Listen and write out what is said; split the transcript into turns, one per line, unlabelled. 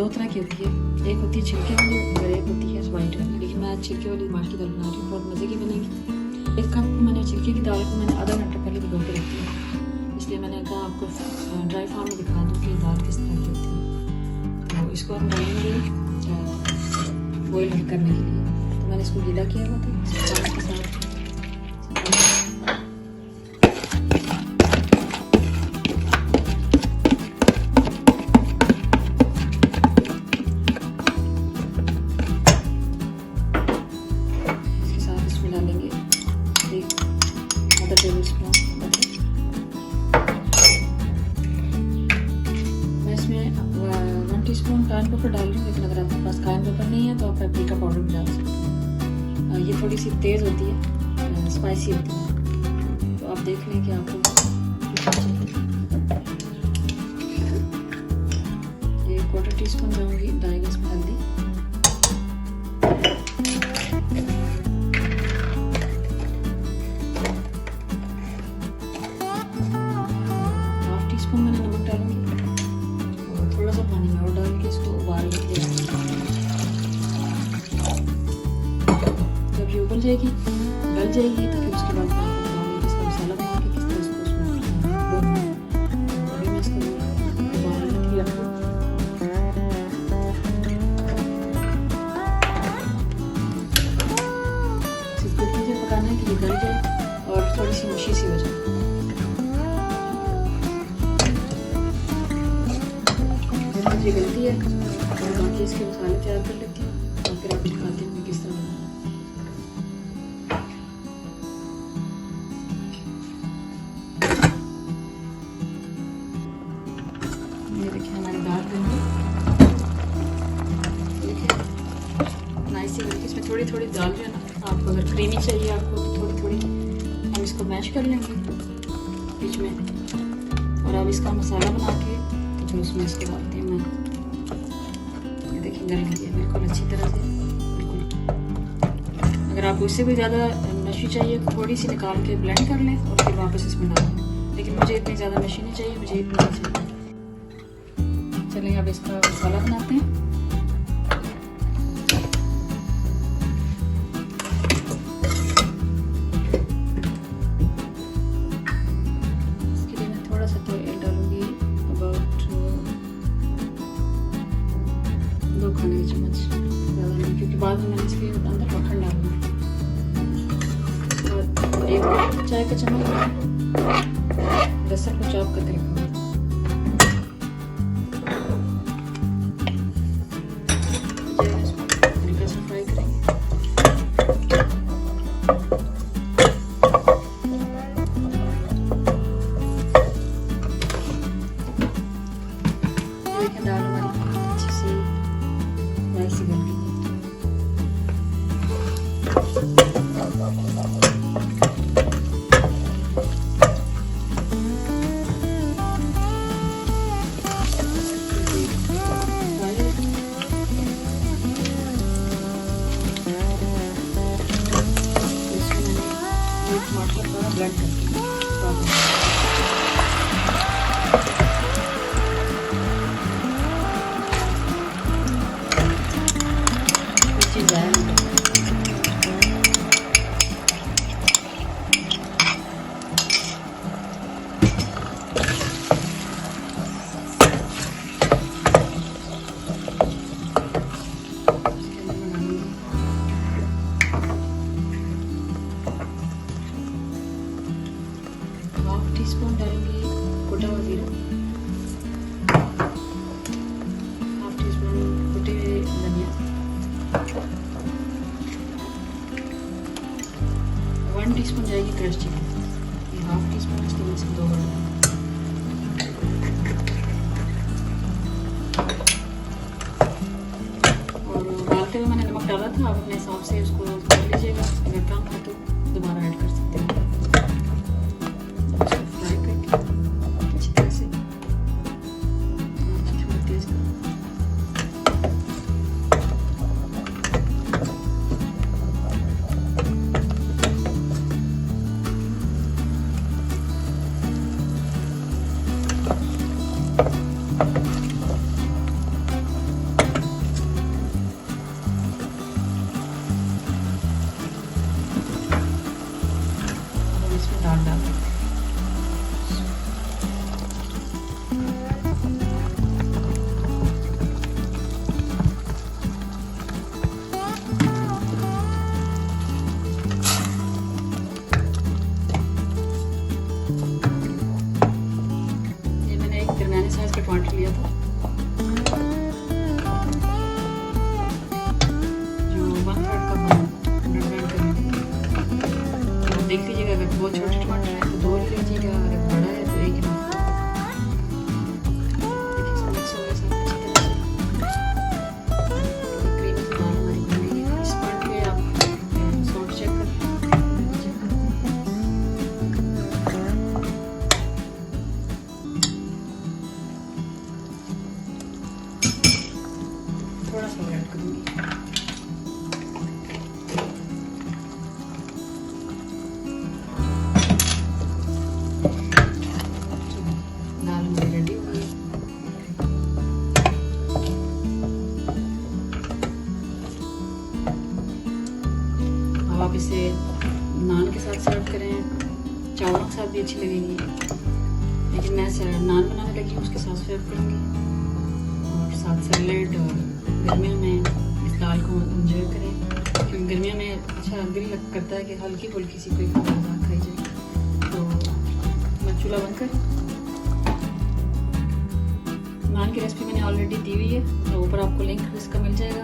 दो तरह की होती है, एक होती है छिलके वाली और एक होती है वाइट वाली। लेकिन मैं आज छिलके वाली माश की दाल बना रही हूँ, बहुत मज़े की बनेगी। एक कप मैंने छिलके की दाल को मैंने आधा घंटा पहले भिगो के रखी है, इसलिए मैंने कहा आपको ड्राई फार्म में दिखा दूँ कि दाल किस तरह की होती है। तो इसको हम डालेंगे बॉयल करने के लिए। तो मैंने इसको गीला किया हुआ था पानी के साथ। मैं इसमें 1 टीस्पून कायन पेपर डाल रही हूँ, लेकिन अगर आपके पास कायन पेपर नहीं है तो आप पाप्रिका पाउडर भी डाल सकते हैं। ये थोड़ी सी तेज़ होती है, स्पाइसी होती है, तो आप देख लें कि आपको ये 1/4 टीस्पून डालूंगी, डालेंगे इसमें हल्दी, मैंने नमक डालूंगी और थोड़ा सा पानी में और डाल के इसको उबाल लेंगे। जब ये उबल जाएगी, गल जाएगी, तो फिर उसके बाद मैं आपको बताऊंगी इसका मसाला बना के किस तरह इसको उसमें अभी मैं इसको उबालने के लिए रखूँ। इसको इतनी देर पकाना है कि ये गल जाए और थोड़ी सी मुशी सी हो जाए। ये गलती है और बाकी इसके मसाले तैयार कर लेती हूँ और फिर आपको दिखाती हूँ किस तरह बनाना है। ये देखिए हमारी दाल बन गई, देखिए नाइस सी बनती। इसमें थोड़ी थोड़ी दाल जो है ना, आपको अगर क्रीमी चाहिए आपको तो थोड़ी थोड़ी हम इसको मैश कर लेंगे बीच में, और अब इसका मसाला बना के तो फिर उसमें इसको डालती हूँ मैं। देखिए गल गई है बिल्कुल अच्छी तरह से, बिल्कुल। अगर आपको इससे भी ज़्यादा नशी चाहिए तो थोड़ी सी निकाल के ब्लेंड कर लें और फिर वापस इसमें डाल दें, लेकिन मुझे इतनी ज़्यादा नशी नहीं चाहिए, मुझे इतनी चाहिए। चलिए अब इसका मसाला बनाते हैं। इसके लिए मैं थोड़ा सा तेल डालूंगी, अबाउट 2 खाने के चम्मच, ज़्यादा नहीं, क्योंकि बाद में मैंने इसके अंदर मक्खन डालना है। और 1 चाय का चम्मच लहसुन को चॉप करके रखूँगी। हल्का सा फ्राई करेंगे। देखिए दाल हमारी अच्छी सी ऐसी बन गई है। टमाटर थोड़ा ब्लेंड करके टीस्पून डालूंगी कुटा हुआ जीरा, 1/2 टीस्पून कुटे हुए धनिया, 1 टीस्पून जाएगी क्रश चिकन, 1/2 टीस्पून इसके में से 2 बड़े, और डालते हुए मैंने नमक डाला था, आप अपने हिसाब से उसको कर लीजिएगा, अगर कम है तो दोबारा ऐड कर सकते हैं। दूँगी। दाल हमारी रेडी हो गई। अब आप इसे नान के साथ सर्व करें, चावलों के साथ भी अच्छी लगेगी, लेकिन मैं नान बनाने लगी हूँ, उसके साथ सर्व करूँगी और साथ सैलेड। और गर्मियों में इस दाल को एंजॉय करें, क्योंकि गर्मियों में अच्छा दिल करता है कि हल्की फुल्की सी कोई खाना खाई जाए। तो मैं चूल्हा बंद कर, नान की रेसिपी मैंने ऑलरेडी दी हुई है, तो ऊपर आपको लिंक इसका मिल जाएगा।